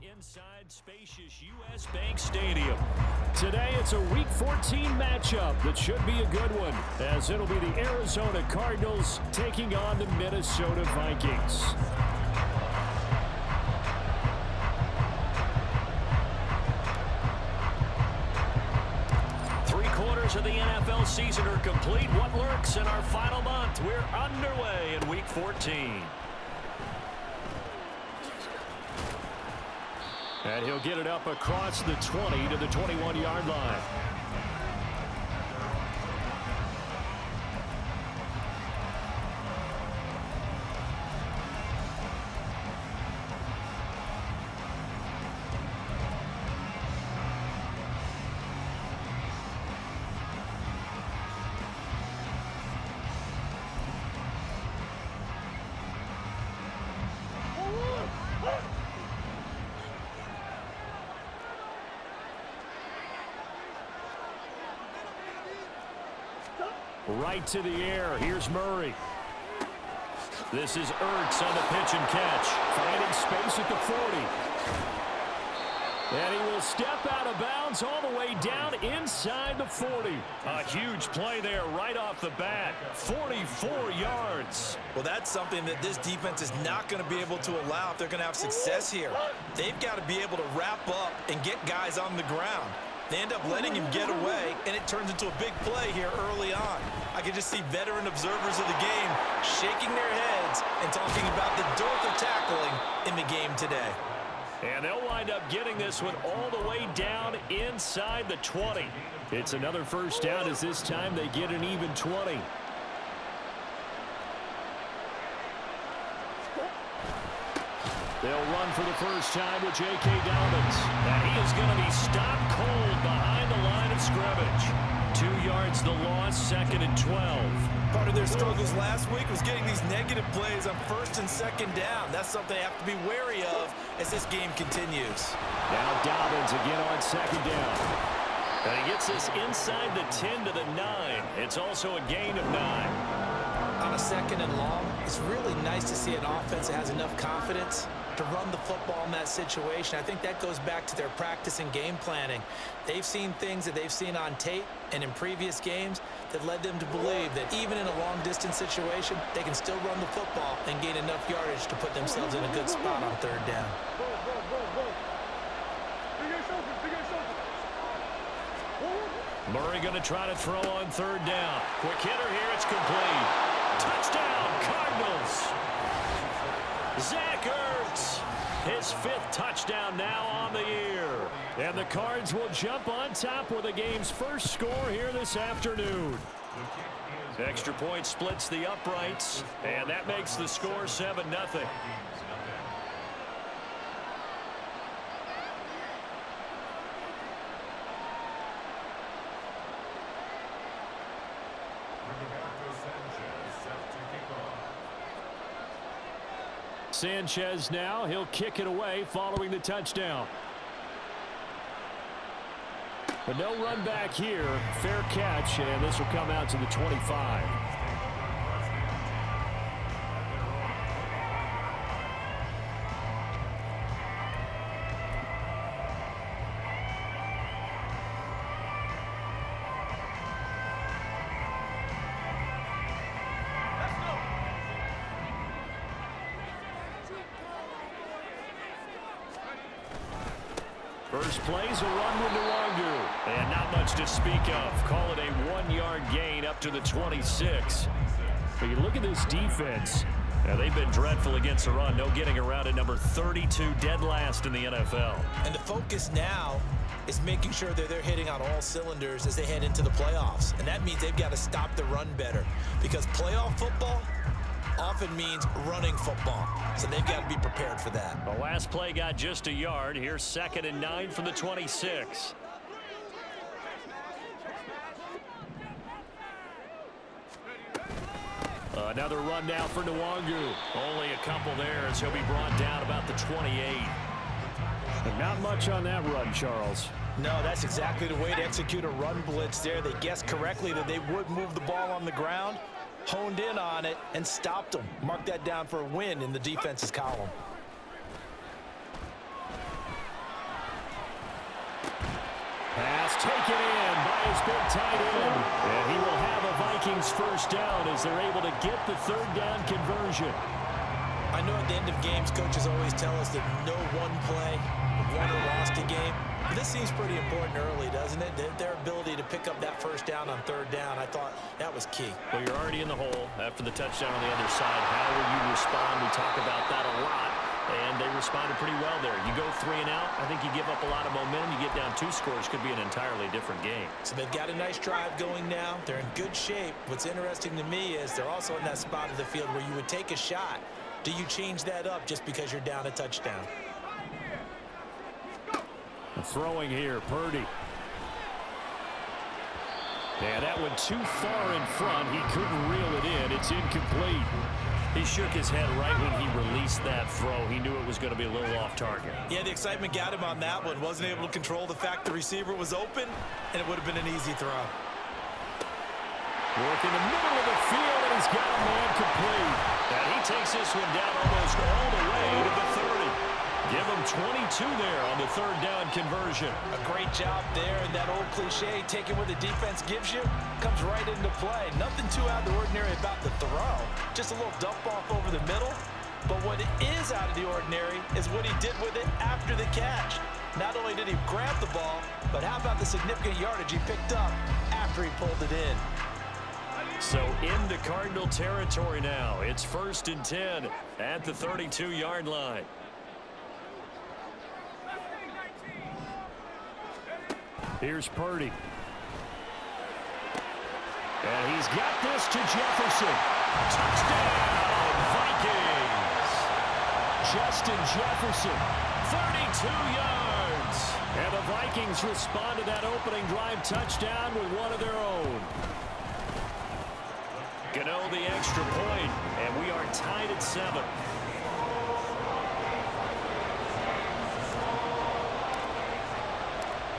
inside spacious U.S. Bank Stadium. Today it's a Week 14 matchup that should be a good one, as it'll be the Arizona Cardinals taking on the Minnesota Vikings. Of the NFL season are complete. What lurks in our final month? We're underway in Week 14. And he'll get it up across the 20 to the 21-yard line. Right to the air. Here's Murray. This is Ertz on the pitch and catch. Finding space at the 40. And he will step out of bounds all the way down inside the 40. A huge play there right off the bat. 44 yards. Well, that's something that this defense is not going to be able to allow if they're going to have success here. They've got to be able to wrap up and get guys on the ground. They end up letting him get away, and it turns into a big play here early on. I can just see veteran observers of the game shaking their heads and talking about the dearth of tackling in the game today. And they'll wind up getting this one all the way down inside the 20. It's another first down as this time they get an even 20. They'll run for the first time with J.K. Dobbins. And he is going to be stopped cold behind the line of scrimmage. 2 yards the loss, 2nd and 12. Part of their struggles last week was getting these negative plays on 1st and 2nd down. That's something they have to be wary of as this game continues. Now Dobbins again on 2nd down. And he gets this inside the 10 to the 9. It's also a gain of 9. On a 2nd and long, it's really nice to see an offense that has enough confidence to run the football in that situation. I think that goes back to their practice and game planning. They've seen things that they've seen on tape and in previous games that led them to believe that even in a long-distance situation, they can still run the football and gain enough yardage to put themselves in a good spot on 3rd down. Murray going to try to throw on 3rd down. Quick hitter here, it's complete. Touchdown, Cardinals. Zach Ertz, his 5th touchdown now on the year. And the Cards will jump on top with the game's first score here this afternoon. Extra point splits the uprights, and that makes the score 7-0. Sanchez now, he'll kick it away following the touchdown. But no run back here. Fair catch, and this will come out to the 25. First play's a run with Nwangu. And not much to speak of. Call it a 1-yard gain up to the 26. But you look at this defense. Now, they've been dreadful against the run. No getting around at number 32, dead last in the NFL. And the focus now is making sure that they're hitting on all cylinders as they head into the playoffs. And that means they've got to stop the run better. Because playoff football often means running football. So they've got to be prepared for that. The last play got just a yard. Here's 2nd and 9 from the 26. Another run now for Nwangu. Only a couple there as he'll be brought down about the 28. But not much on that run, Charles. No, that's exactly the way to execute a run blitz there. They guessed correctly that they would move the ball on the ground, honed in on it, and stopped them. Mark that down for a win in the defense's column. taken in by his big tight end. And he will have a Vikings first down as they're able to get the third down conversion. I know at the end of games, coaches always tell us that no one play won or lost a game. But this seems pretty important early, doesn't it? Their ability to pick up that first down on third down, I thought that was key. Well, you're already in the hole after the touchdown on the other side. How will you respond? We talk about that a lot. And they responded pretty well there. You go 3 and out, I think you give up a lot of momentum. You get down 2 scores, could be an entirely different game. So they've got a nice drive going now. They're in good shape. What's interesting to me is they're also in that spot of the field where you would take a shot. Do you change that up just because you're down a touchdown? Throwing here, Purdy. Yeah, that went too far in front. He couldn't reel it in. It's incomplete. He shook his head right when he released that throw. He knew it was going to be a little off target. Yeah, the excitement got him on that one. Wasn't able to control the fact the receiver was open, and it would have been an easy throw. Work in the middle of the field, and he's got a man complete. And he takes this one down almost all the way to the 30. Give him 22 there on the third down conversion. A great job there, and that old cliche, taking what the defense gives you, comes right into play. Nothing too out of the ordinary about the throw. Just a little dump off over the middle. But what is out of the ordinary is what he did with it after the catch. Not only did he grab the ball, but how about the significant yardage he picked up after he pulled it in. So into Cardinal territory now. It's 1st and 10 at the 32-yard line. Here's Purdy. And he's got this to Jefferson. Touchdown, Vikings. Justin Jefferson, 32 yards. And the Vikings respond to that opening drive touchdown with one of their own. Gano the extra point, and we are tied at 7.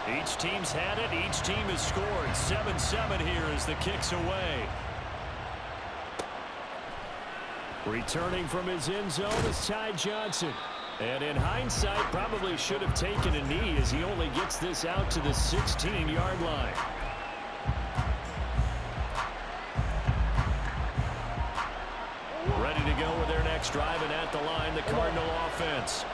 Each team's had it. Each team has scored. 7-7 here as the kick's away. Returning from his end zone is Ty Johnson. And in hindsight, probably should have taken a knee as he only gets this out to the 16-yard line. Ready to go with their next drive, and at the line, the Cardinal offense.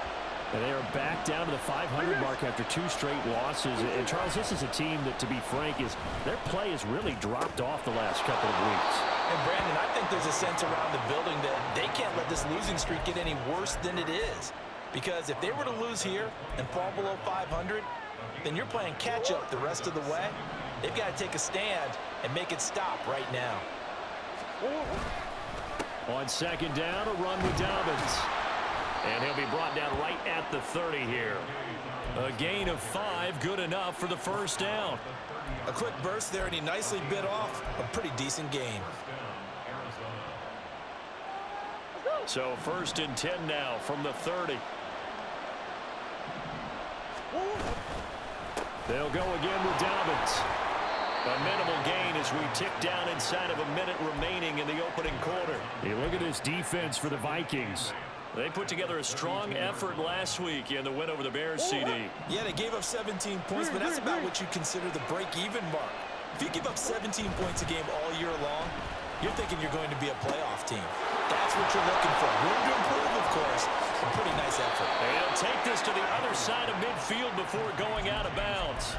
And they are back down to the 500 mark after 2 straight losses. And, Charles, this is a team that, to be frank, their play has really dropped off the last couple of weeks. And, Brandon, I think there's a sense around the building that they can't let this losing streak get any worse than it is. Because if they were to lose here and fall below 500, then you're playing catch-up the rest of the way. They've got to take a stand and make it stop right now. On 2nd down, a run with Dobbins. And he'll be brought down right at the 30 here. A gain of 5, good enough for the first down. A quick burst there, and he nicely bit off a pretty decent gain. So 1st and 10 now from the 30. They'll go again with Dobbins. A minimal gain as we tick down inside of a minute remaining in the opening quarter. You look at this defense for the Vikings. They put together a strong effort last week in the win over the Bears, CD. Yeah, they gave up 17 points, but that's about what you consider the break-even mark. If you give up 17 points a game all year long, you're thinking you're going to be a playoff team. That's what you're looking for. Room to improve, of course. A pretty nice effort. And he'll take this to the other side of midfield before going out of bounds.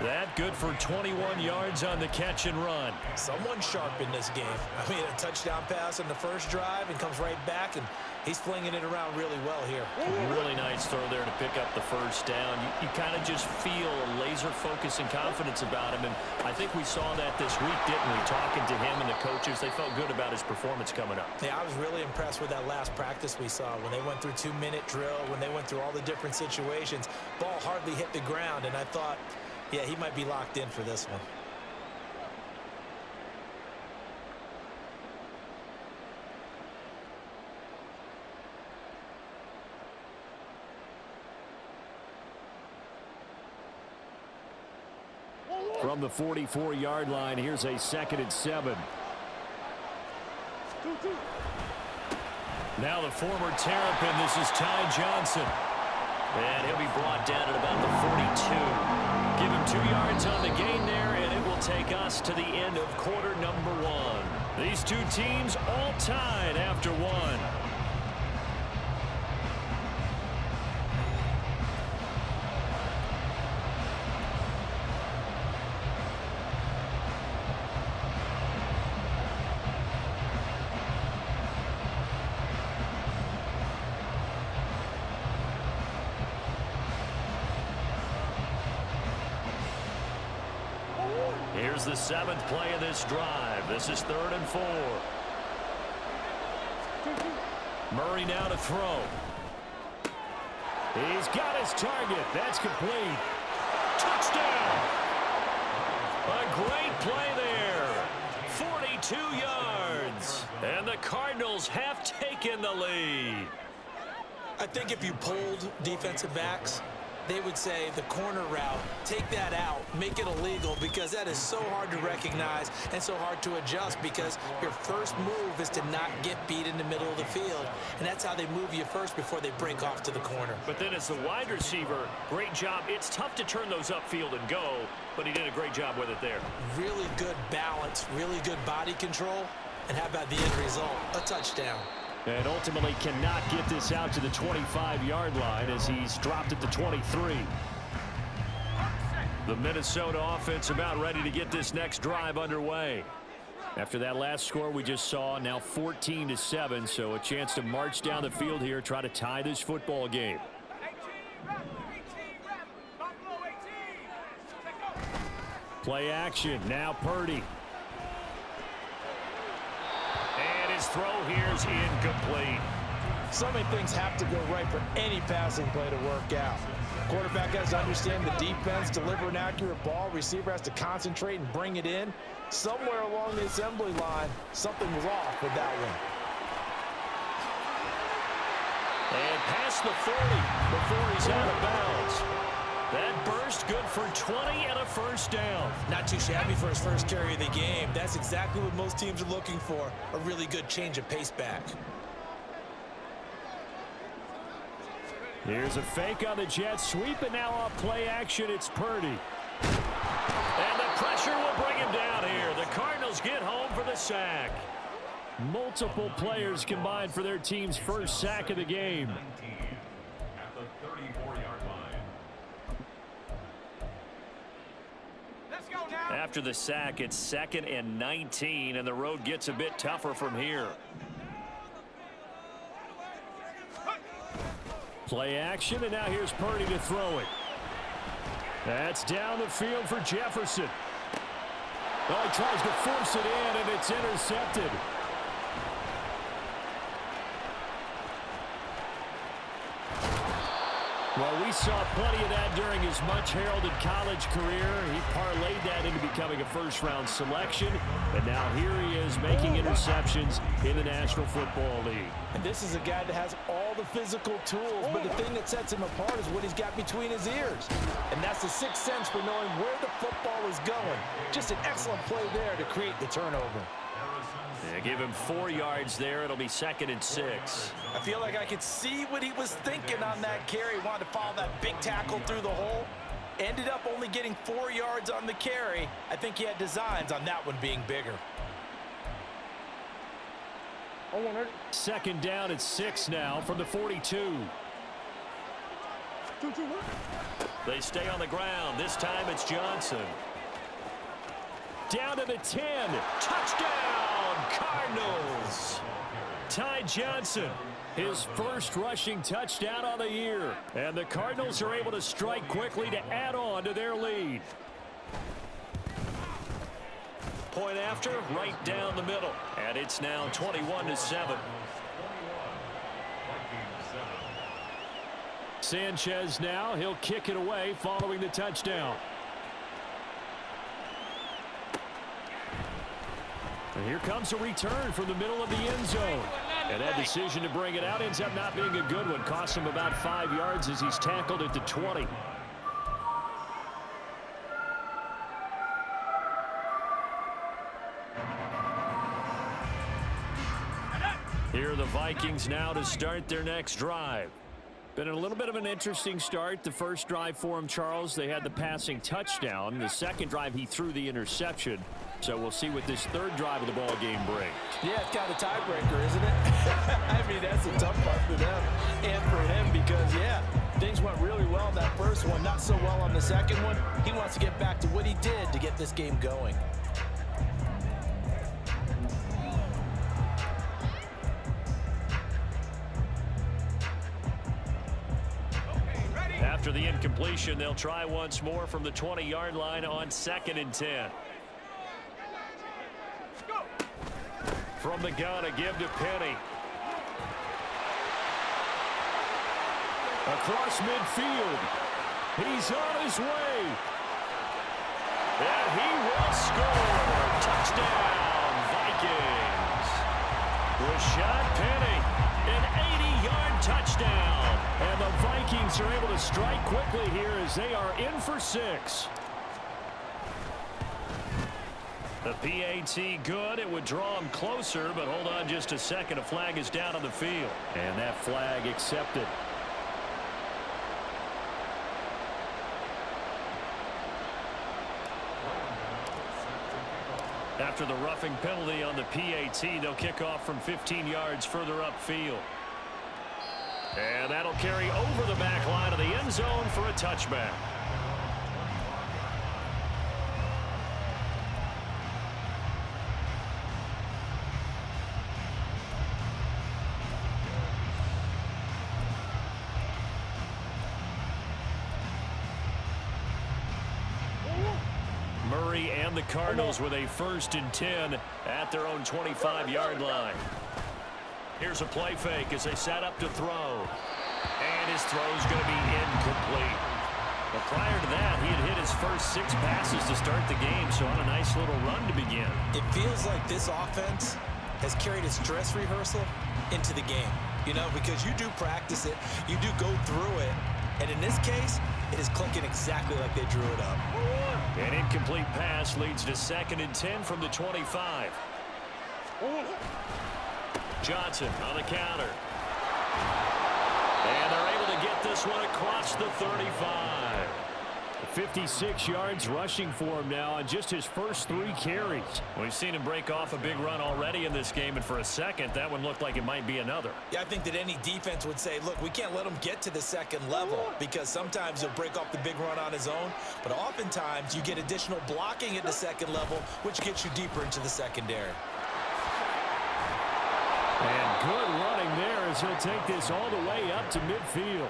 That good for 21 yards on the catch and run. Someone sharp in this game. I mean, a touchdown pass on the first drive and comes right back, and he's flinging it around really well here. Really nice throw there to pick up the first down. You kind of just feel a laser focus and confidence about him, and I think we saw that this week, didn't we? Talking to him and the coaches, they felt good about his performance coming up. Yeah, I was really impressed with that last practice we saw when they went through 2-minute drill, when they went through all the different situations. Ball hardly hit the ground, and I thought, yeah, he might be locked in for this one. From the 44-yard line, here's a 2nd and 7. Now the former Terrapin, this is Ty Johnson. And he'll be brought down at about the 42. Give him 2 yards on the gain there, and it will take us to the end of quarter number 1. These two teams all tied after 1. Here's the 7th play of this drive. This is 3rd and 4. Murray now to throw. He's got his target. That's complete. Touchdown! A great play there. 42 yards. And the Cardinals have taken the lead. I think if you polled defensive backs, they would say the corner route, take that out, make it illegal, because that is so hard to recognize and so hard to adjust, because your first move is to not get beat in the middle of the field, and that's how they move you first before they break off to the corner. But then as the wide receiver, great job. It's tough to turn those upfield and go, but he did a great job with it there. Really good balance, really good body control, and how about the end result? A touchdown. And ultimately cannot get this out to the 25-yard line as he's dropped at the 23. The Minnesota offense about ready to get this next drive underway. After that last score we just saw, now 14-7, so a chance to march down the field here, try to tie this football game. Play action, now Purdy. And his throw here is incomplete. So many things have to go right for any passing play to work out. Quarterback has to understand the defense, deliver an accurate ball. Receiver has to concentrate and bring it in. Somewhere along the assembly line, something was off with that one. And past the 40 before he's out of bounds. That burst good for 20 and a first down. Not too shabby for his first carry of the game. That's exactly what most teams are looking for, a really good change of pace back. Here's a fake on the jet sweep, and now off play action, it's Purdy. And the pressure will bring him down here. The Cardinals get home for the sack. Multiple players combined for their team's first sack of the game. At the 34-yard line. Let's go now. After the sack, it's 2nd and 19, and the road gets a bit tougher from here. Play action, and now here's Purdy to throw it. That's down the field for Jefferson. Well, he tries to force it in, and it's intercepted. Well, we saw plenty of that during his much-heralded college career. He parlayed that into becoming a first-round selection, and now here he is making interceptions in the National Football League. And this is a guy that has all the physical tools, but the thing that sets him apart is what he's got between his ears. And that's the sixth sense for knowing where the football is going. Just an excellent play there to create the turnover. Yeah, give him 4 yards there. It'll be 2nd and 6. I feel like I could see what he was thinking on that carry. He wanted to follow that big tackle through the hole. Ended up only getting 4 yards on the carry. I think he had designs on that one being bigger. 2nd down at 6 now from the 42. They stay on the ground. This time it's Johnson. Down to the 10. Touchdown, Cardinals. Ty Johnson, his first rushing touchdown on the year. And the Cardinals are able to strike quickly to add on to their lead. Point after, right down the middle. And it's now 21-7. Sanchez now, he'll kick it away following the touchdown. And here comes a return from the middle of the end zone. And that decision to bring it out ends up not being a good one. Costs him about 5 yards as he's tackled at the 20. Here are the Vikings now to start their next drive. Been a little bit of an interesting start. The first drive for him, Charles, they had the passing touchdown. The second drive, he threw the interception. So we'll see what this third drive of the ball game brings. Yeah, it's kind of a tiebreaker, isn't it? I mean, that's the tough part for them and for him because, yeah, things went really well in that first one, not so well on the second one. He wants to get back to what he did to get this game going. After the incompletion, they'll try once more from the 20-yard line on 2nd and 10. From the gun, a give to Penny. Across midfield. He's on his way. And he will score. Touchdown, Vikings. Rashad Penny, an 80-yard touchdown. And the Vikings are able to strike quickly here as they are in for 6. The PAT good. It would draw him closer, but hold on just a second. A flag is down on the field. And that flag accepted. After the roughing penalty on the PAT, they'll kick off from 15 yards further upfield. And that'll carry over the back line of the end zone for a touchback. Murray and the Cardinals with a 1st and 10 at their own 25-yard line. Here's a play fake as they set up to throw. And his throw's going to be incomplete. But prior to that, he had hit his first 6 passes to start the game, so on a nice little run to begin. It feels like this offense has carried its dress rehearsal into the game. You know, because you do practice it, you do go through it, and in this case, it is clicking exactly like they drew it up. An incomplete pass leads to 2nd and 10 from the 25. Johnson on the counter. And they're able to get this one across the 35. 56 yards rushing for him now on just his first 3 carries. We've seen him break off a big run already in this game, and for a second, that one looked like it might be another. Yeah, I think that any defense would say, look, we can't let him get to the second level because sometimes he'll break off the big run on his own, but oftentimes you get additional blocking at the second level, which gets you deeper into the secondary. And good running there as he'll take this all the way up to midfield.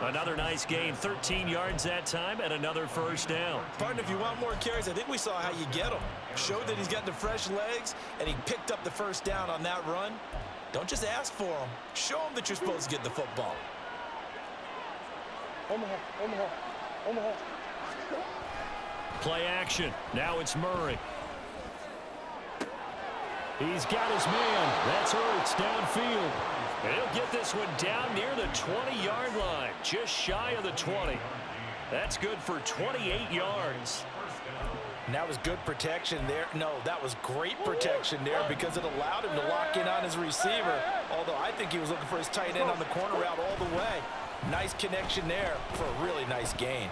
Another nice gain, 13 yards that time, and another first down. Partner, if you want more carries, I think we saw how you get him. Showed that he's got the fresh legs, and he picked up the first down on that run. Don't just ask for him. Show him that you're supposed to get the football. Play action. Now it's Murray. He's got his man. That's Ertz downfield. And he'll get this one down near the 20-yard line, just shy of the 20. That's good for 28 yards. And that was good protection there. No, that was great protection there because it allowed him to lock in on his receiver. Although I think he was looking for his tight end on the corner route all the way. Nice connection there for a really nice gain.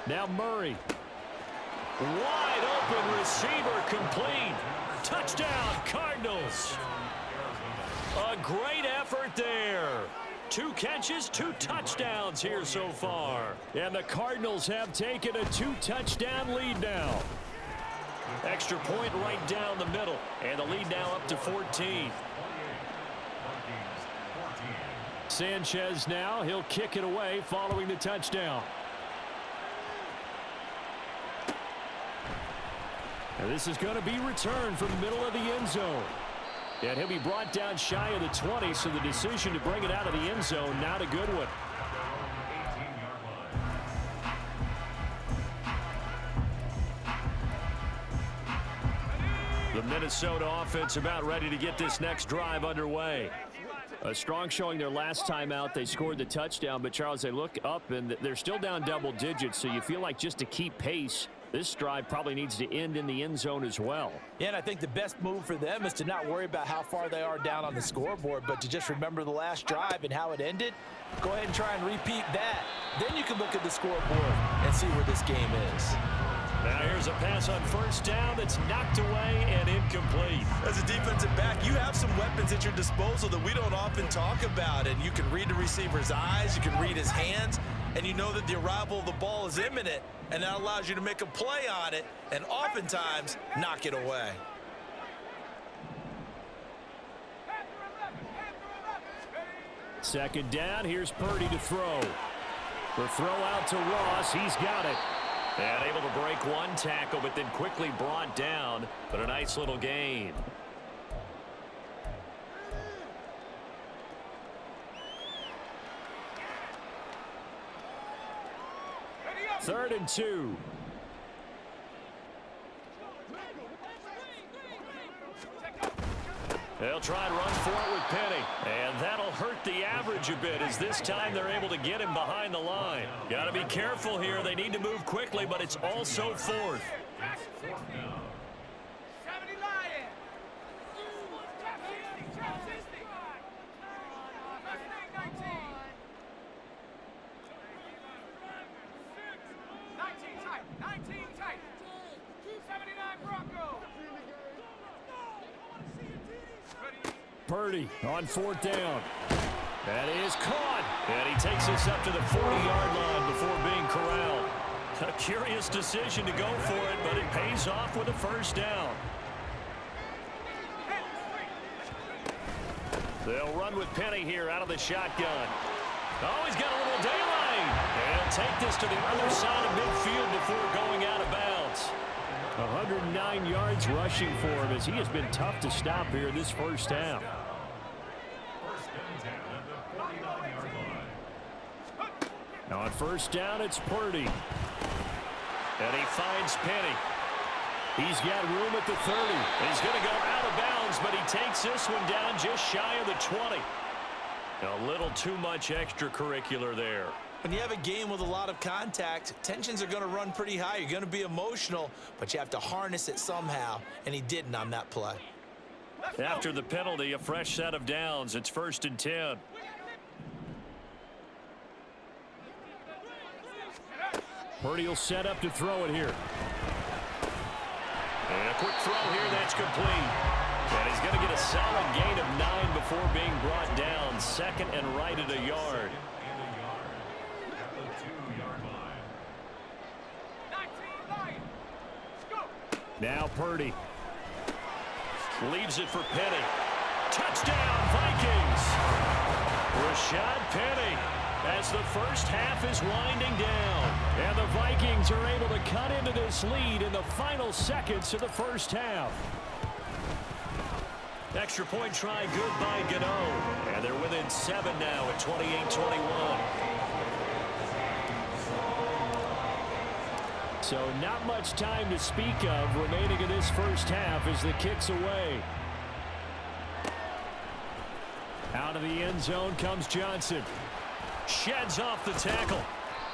Now Murray. Wide open receiver complete. Touchdown, Cardinals. A great effort there. 2 catches, 2 touchdowns here so far. And the Cardinals have taken a 2-touchdown lead now. Extra point right down the middle. And the lead now up to 14. Sanchez now. He'll kick it away following the touchdown. And this is going to be returned from the middle of the end zone. And he'll be brought down shy of the 20, so the decision to bring it out of the end zone, not a good one. The Minnesota offense about ready to get this next drive underway. A strong showing their last time out. They scored the touchdown, but Charles, they look up and they're still down double digits, so you feel like just to keep pace, this drive probably needs to end in the end zone as well. Yeah, and I think the best move for them is to not worry about how far they are down on the scoreboard, but to just remember the last drive and how it ended. Go ahead and try and repeat that. Then you can look at the scoreboard and see where this game is. Now here's a pass on first down that's knocked away and incomplete. As a defensive back, you have some weapons at your disposal that we don't often talk about, and you can read the receiver's eyes, you can read his hands, and you know that the arrival of the ball is imminent, and that allows you to make a play on it and oftentimes knock it away. Second down, here's Purdy to throw. The throw out to Ross, he's got it. And able to break one tackle, but then quickly brought down, but a nice little gain. Third and 2. They'll try and run for it with Penny. And that'll hurt the average a bit as this time they're able to get him behind the line. Got to be careful here. They need to move quickly, but it's also fourth. Purdy on fourth down. That is caught. And he takes this up to the 40-yard line before being corralled. A curious decision to go for it, but it pays off with a first down. They'll run with Penny here out of the shotgun. Oh, he's got a little daylight. And take this to the other side of midfield before going out of bounds. 109 yards rushing for him as he has been tough to stop here this first half. Now on first down, it's Purdy. And he finds Penny. He's got room at the 30. He's going to go out of bounds, but he takes this one down just shy of the 20. A little too much extracurricular there. When you have a game with a lot of contact, tensions are going to run pretty high. You're going to be emotional, but you have to harness it somehow, and he didn't on that play. After the penalty, a fresh set of downs. It's first and 10. Purdy will set up to throw it here. And a quick throw here that's complete. And he's going to get a solid gain of 9 before being brought down. Second and right at a yard. Now Purdy. Leaves it for Penny. Touchdown, Vikings! Rashad Penny as the first half is winding down. And the Vikings are able to cut into this lead in the final seconds of the first half. Extra point try good by Gano. And they're within 7 now at 28-21. So not much time to speak of remaining in this first half as the kick's away. Out of the end zone comes Johnson. Sheds off the tackle.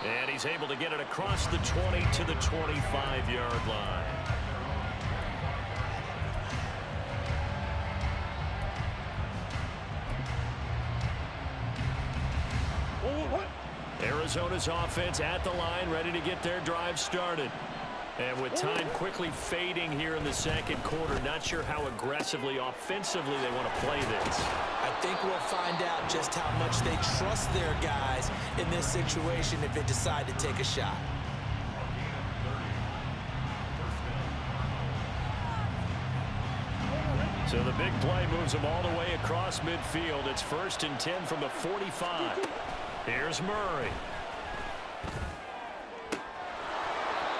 And he's able to get it across the 20 to the 25-yard line. Arizona's offense at the line, ready to get their drive started. And with time quickly fading here in the second quarter, not sure how aggressively, offensively they want to play this. I think we'll find out just how much they trust their guys in this situation if they decide to take a shot. So the big play moves them all the way across midfield. It's first and 10 from the 45. Here's Murray.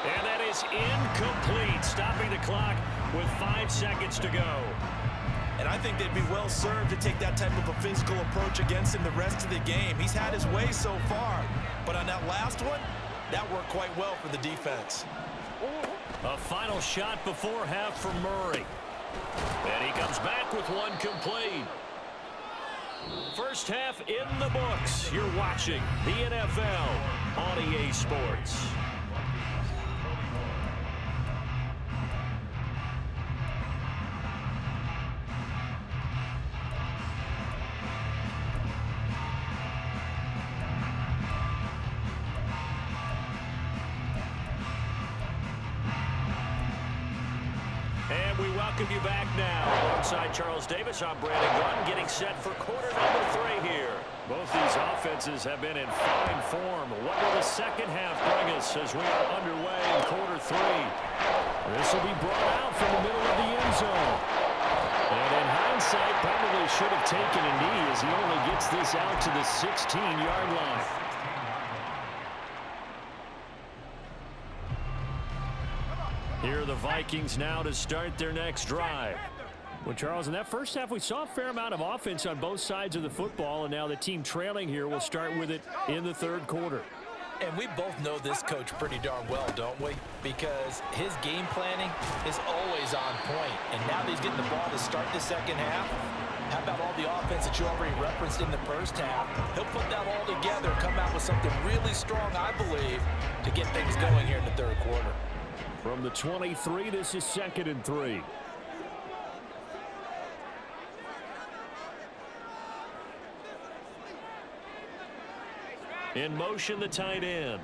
And that is incomplete, stopping the clock with 5 seconds to go. And I think they'd be well served to take that type of a physical approach against him the rest of the game. He's had his way so far, but on that last one, that worked quite well for the defense. A final shot before half for Murray. And he comes back with one complete. First half in the books. You're watching the NFL on EA Sports. And we welcome you back now. Alongside Charles Davis, I'm Brandon Gunn, getting set for quarter number 3 here. Both these offenses have been in fine form. What will the second half bring us as we are underway in quarter 3? This will be brought out from the middle of the end zone. And in hindsight, probably should have taken a knee as he only gets this out to the 16-yard line. Here are the Vikings now to start their next drive. Well, Charles, in that first half, we saw a fair amount of offense on both sides of the football, and now the team trailing here will start with it in the third quarter. And we both know this coach pretty darn well, don't we? Because his game planning is always on point. And now that he's getting the ball to start the second half, how about all the offense that you already referenced in the first half? He'll put that all together, come out with something really strong, I believe, to get things going here in the third quarter. From the 23, this is 2nd and 3. In motion, the tight end.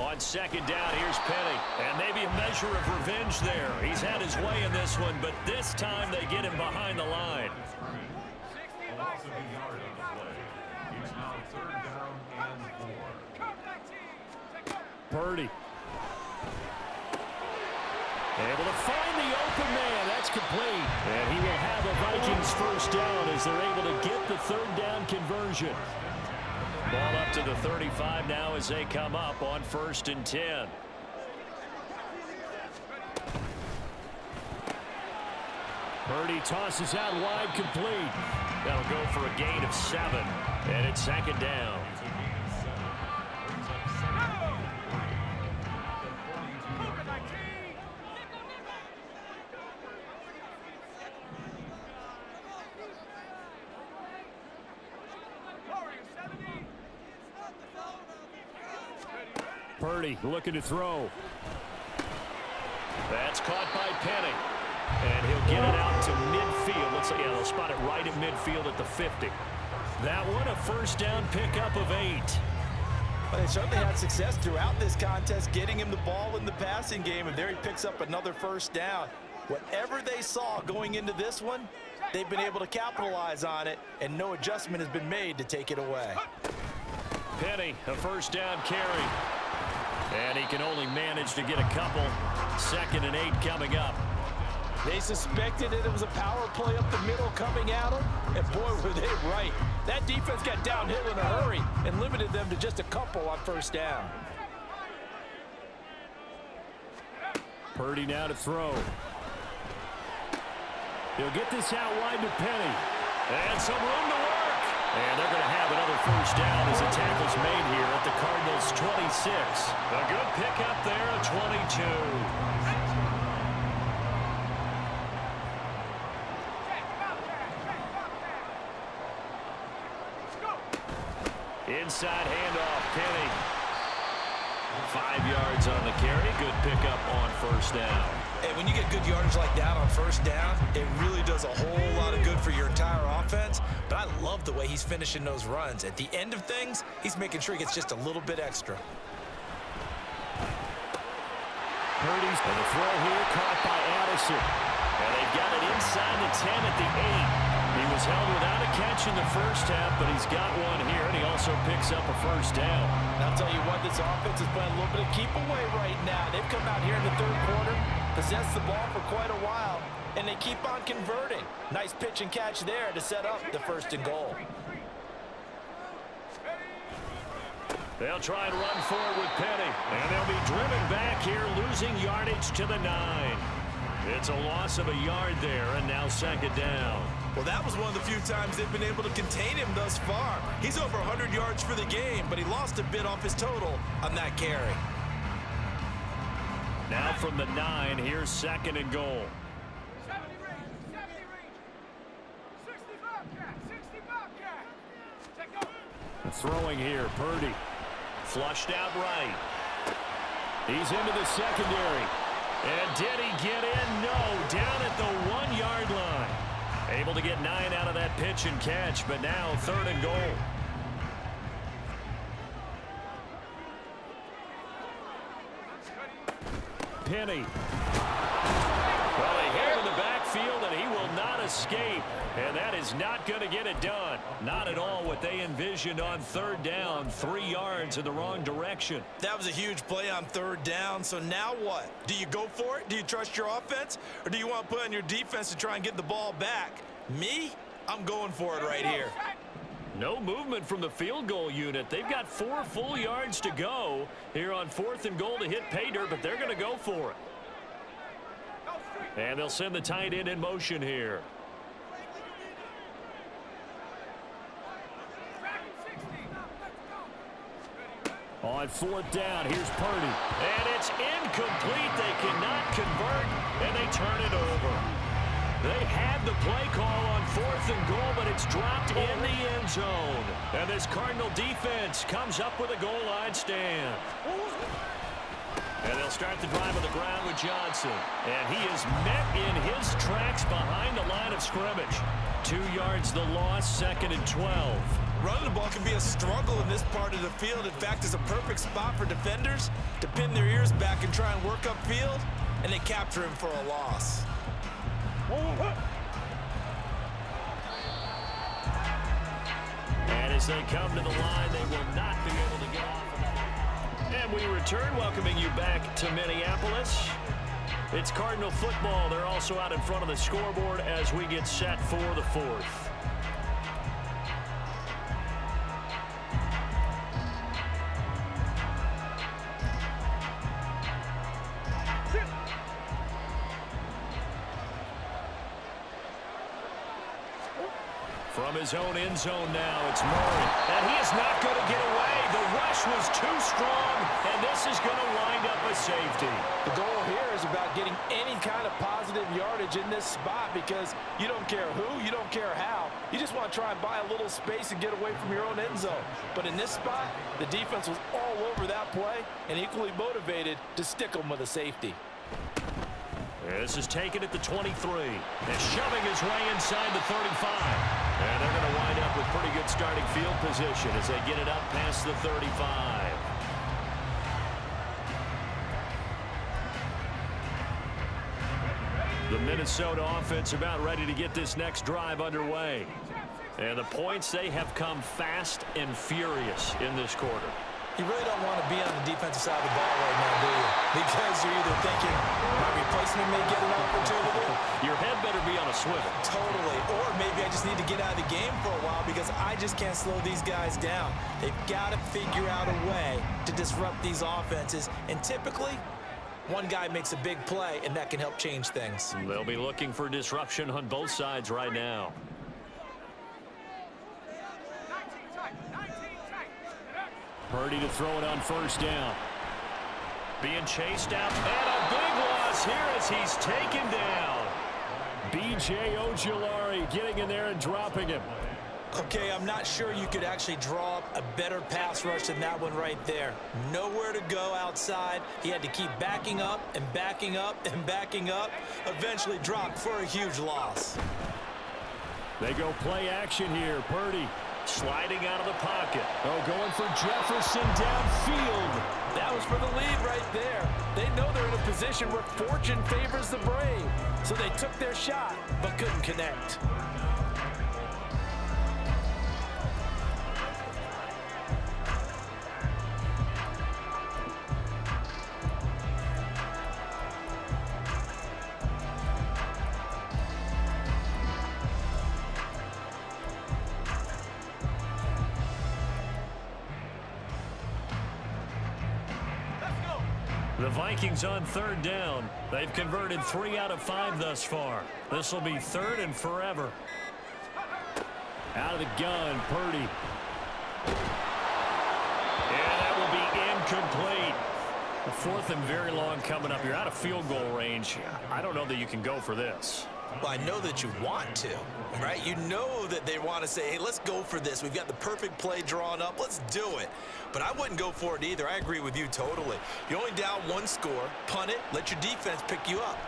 On second down, here's Penny. And maybe a measure of revenge there. He's had his way in this one, but this time they get him behind the line. Purdy. Able to find the open man. That's complete. And he will have a Vikings first down as they're able to get the third down conversion. Ball up to the 35 now as they come up on 1st and 10. Purdy tosses out wide, complete. That'll go for a gain of 7. And it's 2nd down. Purdy looking to throw. That's caught by Penny. And he'll get it out to midfield. Let's see, yeah, they'll spot it right at midfield at the 50. That one, a first down pickup of 8. Well, they certainly had success throughout this contest, getting him the ball in the passing game, and there he picks up another first down. Whatever they saw going into this one, they've been able to capitalize on it, and no adjustment has been made to take it away. Penny, a first down carry. And he can only manage to get a couple. 2nd and 8 coming up. They suspected that it was a power play up the middle coming at them, and boy, were they right. That defense got downhill in a hurry and limited them to just a couple on first down. Purdy now to throw. He'll get this out wide to Penny. And some room to work. And they're going to have another first down as the tackle's made here at the Cardinals' 26. A good pickup there at 22. Inside handoff, Penny. 5 yards on the carry. Good pickup on first down. And when you get good yardage like that on first down, it really does a whole lot of good for your entire offense. But I love the way he's finishing those runs. At the end of things, he's making sure he gets just a little bit extra. Purdy's and the throw here caught by Addison. And they've got it inside the 10 at the 8. He was held without a catch in the first half, but he's got one here, and he also picks up a first down. And I'll tell you what, this offense is playing a little bit of keep away right now. They've come out here in the third quarter, possessed the ball for quite a while, and they keep on converting. Nice pitch and catch there to set up the 1st and goal. They'll try and run forward with Penny, and they'll be driven back here, losing yardage to the 9. It's a loss of a yard there, and now 2nd down. Well, that was one of the few times they've been able to contain him thus far. He's over 100 yards for the game, but he lost a bit off his total on that carry. Now from the 9, here's 2nd and goal. Throwing here, Purdy. Flushed out right. He's into the secondary. And did he get in? No, down at the 1-yard line. Able to get 9 out of that pitch and catch, but now 3rd and goal. Penny. Well, they hit him in the backfield, and he will not escape. And that is not going to get it done. Not at all what they envisioned on 3rd down. 3 yards in the wrong direction. That was a huge play on 3rd down. So now what? Do you go for it? Do you trust your offense? Or do you want to put on your defense to try and get the ball back? Me? I'm going for it right here. No movement from the field goal unit. They've got 4 full yards to go here on 4th and goal to hit pay dirt, but they're going to go for it. And they'll send the tight end in motion here. On 4th down, here's Purdy. And it's incomplete. They cannot convert, and they turn it over. They had the play call on 4th and goal, but it's dropped in the end zone. And this Cardinal defense comes up with a goal line stand. And they'll start the drive on the ground with Johnson. And he is met in his tracks behind the line of scrimmage. 2 yards the loss, 2nd and 12. Running the ball can be a struggle in this part of the field. In fact, it's a perfect spot for defenders to pin their ears back and try and work upfield, and they capture him for a loss. And as they come to the line, they will not be able to get off. And we return, welcoming you back to Minneapolis. It's Cardinal football. They're also out in front of the scoreboard as we get set for the 4th. From his own end zone now, it's Murray. And he is not going to get away. The rush was too strong, and this is going to wind up a safety. The goal here is about getting any kind of positive yardage in this spot because you don't care who, you don't care how. You just want to try and buy a little space and get away from your own end zone. But in this spot, the defense was all over that play and equally motivated to stick them with a safety. This is taken at the 23. And shoving his way inside the 35. And they're going to wind up with pretty good starting field position as they get it up past the 35. The Minnesota offense about ready to get this next drive underway. And the points, they have come fast and furious in this quarter. You really don't want to be on the defensive side of the ball right now, do you? Because you're either thinking my replacement may get an opportunity. Your head better be on a swivel. Totally. Or maybe I just need to get out of the game for a while because I just can't slow these guys down. They've got to figure out a way to disrupt these offenses. And typically, one guy makes a big play, and that can help change things. They'll be looking for disruption on both sides right now. Purdy to throw it on 1st down. Being chased out, and a big loss here as he's taken down. B.J. Ojulari getting in there and dropping him. Okay, I'm not sure you could actually draw up a better pass rush than that one right there. Nowhere to go outside. He had to keep backing up and backing up and backing up. Eventually dropped for a huge loss. They go play action here. Purdy sliding out of the pocket. Oh, going for Jefferson downfield. That was for the lead right there. They know they're in a position where fortune favors the brave. So they took their shot, but couldn't connect. The Vikings on 3rd down. They've converted 3 out of 5 thus far. This will be 3rd and forever. Out of the gun, Purdy. Yeah, that will be incomplete. The 4th and very long coming up. You're out of field goal range. I don't know that you can go for this. Well, I know that you want to, right? You know that they want to say, hey, let's go for this. We've got the perfect play drawn up. Let's do it. But I wouldn't go for it either. I agree with you totally. You're only down one score. Punt it. Let your defense pick you up.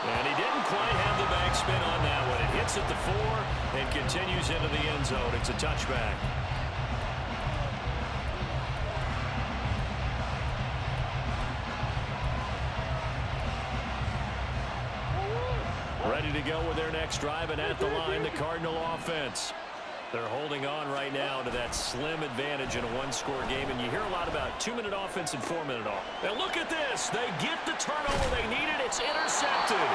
And he didn't quite have the backspin on that one. It hits at the 4 and continues into the end zone. It's a touchback. Ready to go with their next drive, and at the line, the Cardinal offense. They're holding on right now to that slim advantage in a one-score game, and you hear a lot about 2-minute offense and 4-minute off. And look at this. They get the turnover they needed. It's intercepted.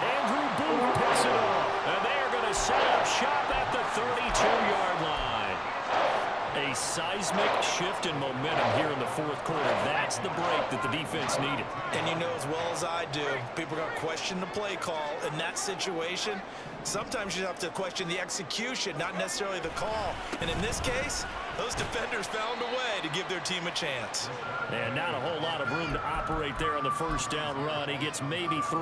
Andrew Booth picks it off, and they are going to set up shop at the 32-yard line. A seismic shift in momentum here in the fourth quarter. That's the break that the defense needed. And you know as well as I do, people are going to question the play call in that situation. Sometimes you have to question the execution, not necessarily the call. And in this case, those defenders found a way to give their team a chance. And not a whole lot of room to operate there on the first down run. He gets maybe 3.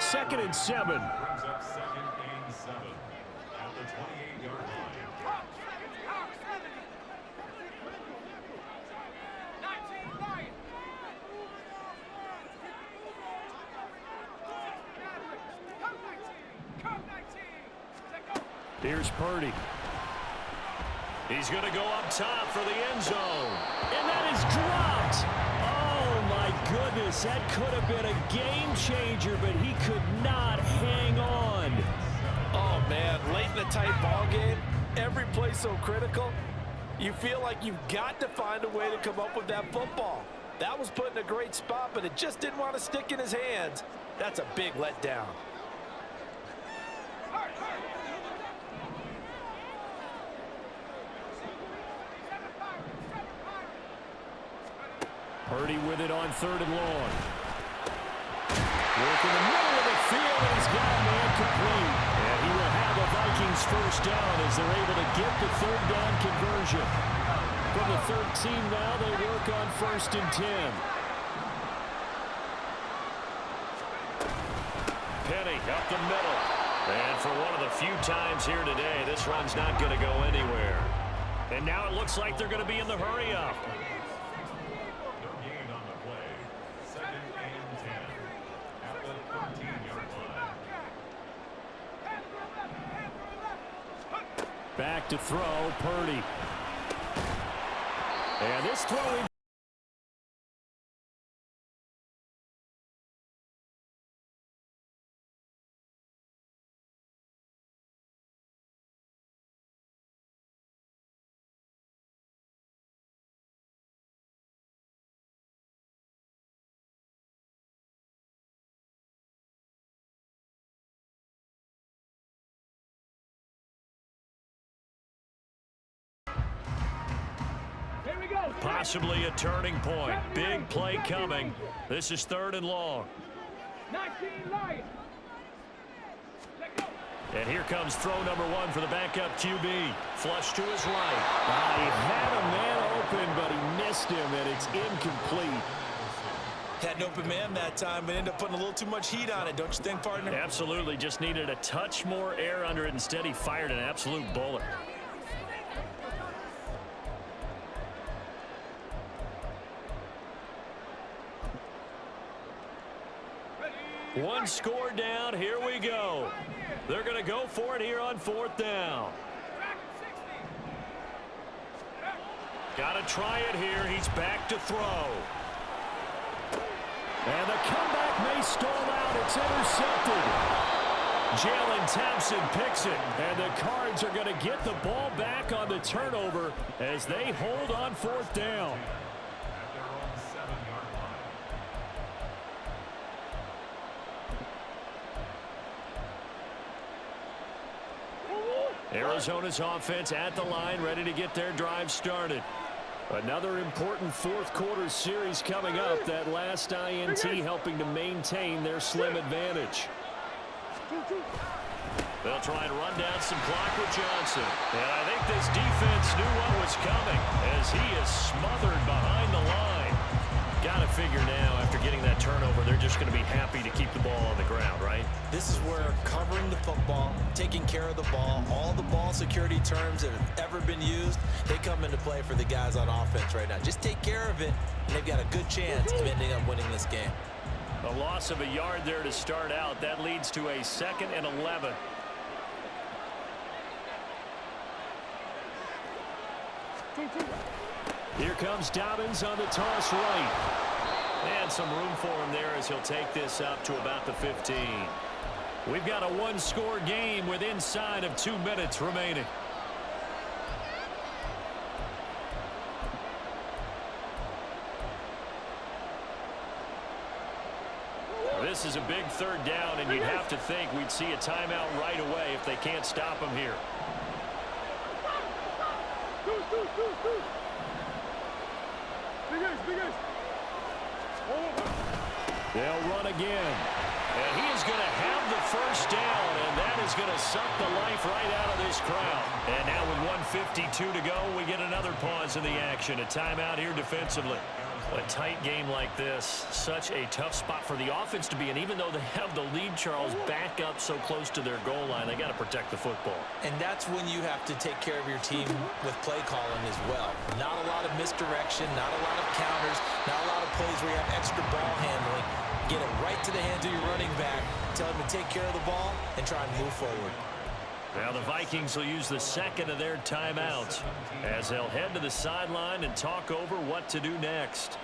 2nd and 7. Brings up 2nd and 7 at the 28-yard line. Here's Purdy. He's going to go up top for the end zone. And that is dropped. Oh, my goodness. That could have been a game changer, but he could not hang on. Oh, man, late in a tight ball game, every play so critical, you feel like you've got to find a way to come up with that football. That was put in a great spot, but it just didn't want to stick in his hands. That's a big letdown. Purdy with it on 3rd and long. Work in the middle of the field, and he's got a man complete. And he will have a Vikings first down as they're able to get the 3rd down conversion. From the 13 now, they work on 1st and 10. Penny up the middle. And for one of the few times here today, this run's not going to go anywhere. And now it looks like they're going to be in the hurry up. Back to throw, Purdy. And this throw possibly a turning point. Big play coming. This is 3rd and long. And here comes throw number 1 for the backup QB. Flush to his right. He had a man open, but he missed him, and it's incomplete. Had an open man that time, but ended up putting a little too much heat on it, don't you think, partner? Absolutely. Just needed a touch more air under it. Instead, he fired an absolute bullet. One score down. Here we go. They're going to go for it here on 4th down. Got to try it here. He's back to throw. And the comeback may stall out. It's intercepted. Jalen Thompson picks it. And the Cards are going to get the ball back on the turnover as they hold on 4th down. Arizona's offense at the line, ready to get their drive started. Another important fourth quarter series coming up. That last INT helping to maintain their slim advantage. They'll try and run down some clock with Johnson. And I think this defense knew what was coming as he is smothered behind the line. got to figure now, after getting that turnover, they're just going to be happy to keep the ball on the ground, right? This is where covering the football, taking care of the ball, all the ball security terms that have ever been used, they come into play for the guys on offense right now. Just take care of it, and they've got a good chance of ending up winning this game. A loss of a yard there to start out. That leads to a 2nd and 11. Here comes Dobbins on the toss right. And some room for him there as he'll take this up to about the 15. We've got a one-score game with inside of 2 minutes remaining. This is a big 3rd down, and you'd have to think we'd see a timeout right away if they can't stop him here. They'll run again. And he is going to have the 1st down, and that is going to suck the life right out of this crowd. And now with 1:52 to go, we get another pause in the action. A timeout here defensively. A tight game like this, such a tough spot for the offense to be in. Even though they have the lead, Charles, back up so close to their goal line, they got to protect the football. And that's when you have to take care of your team with play calling as well. Not a lot of misdirection, not a lot of counters, not a lot of plays where you have extra ball handling. Get it right to the hands of your running back, tell him to take care of the ball, and try and move forward. Now the Vikings will use the 2nd of their timeouts as they'll head to the sideline and talk over what to do next.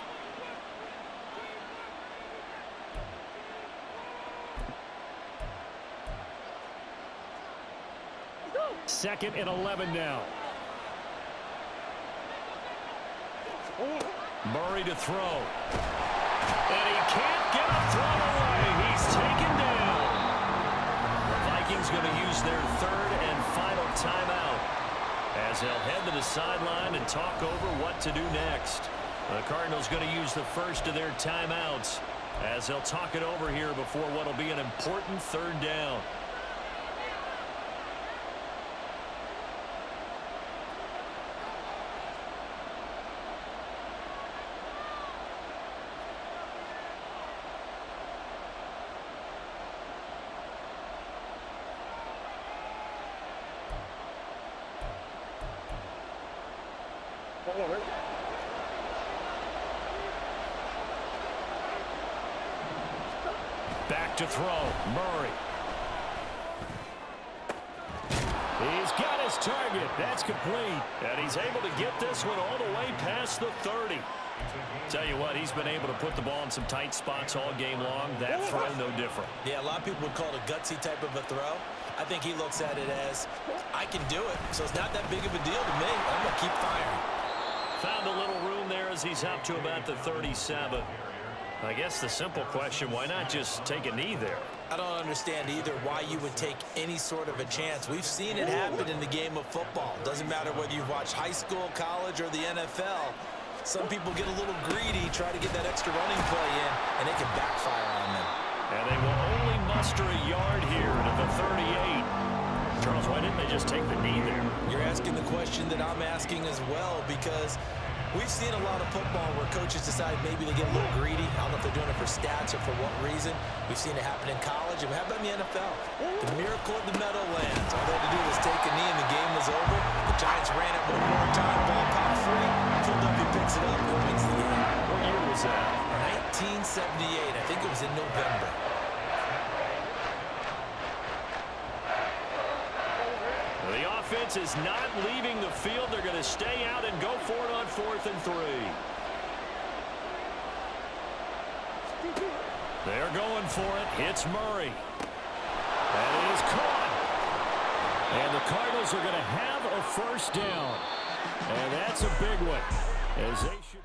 Second and 11 now. Murray to throw. And he can't get a throw away. He's taken down. The Vikings going to use their 3rd and final timeout as they'll head to the sideline and talk over what to do next. The Cardinals going to use the 1st of their timeouts as they'll talk it over here before what will be an important 3rd down. Back to throw. Murray. He's got his target. That's complete. And he's able to get this one all the way past the 30. Tell you what, he's been able to put the ball in some tight spots all game long. That throw, no different. Yeah, a lot of people would call it a gutsy type of a throw. I think he looks at it as, I can do it, so it's not that big of a deal to me. I'm going to keep firing. Found a little room there as he's up to about the 37. I guess the simple question, why not just take a knee there? I don't understand either why you would take any sort of a chance. We've seen it happen in the game of football. Doesn't matter whether you've watched high school, college, or the NFL. Some people get a little greedy, try to get that extra running play in, and it can backfire on them. And they will only muster a yard here to the 38. Charles, why didn't they just take the knee there? You're asking the question that I'm asking as well, because we've seen a lot of football where coaches decide maybe they get a little greedy. I don't know if they're doing it for stats or for what reason. We've seen it happen in college, and how about in the NFL? The miracle of the Meadowlands. All they had to do was take a knee, and the game was over. The Giants ran it one more time, ball popped free. Philadelphia picks it up and wins the game. What year was that? 1978. I think it was in November. The offense is not leaving the field. They're going to stay out and go for it on 4th and 3. They're going for it. Hits Murray. And it is caught. And the Cardinals are going to have a 1st down. And that's a big one, as they should be.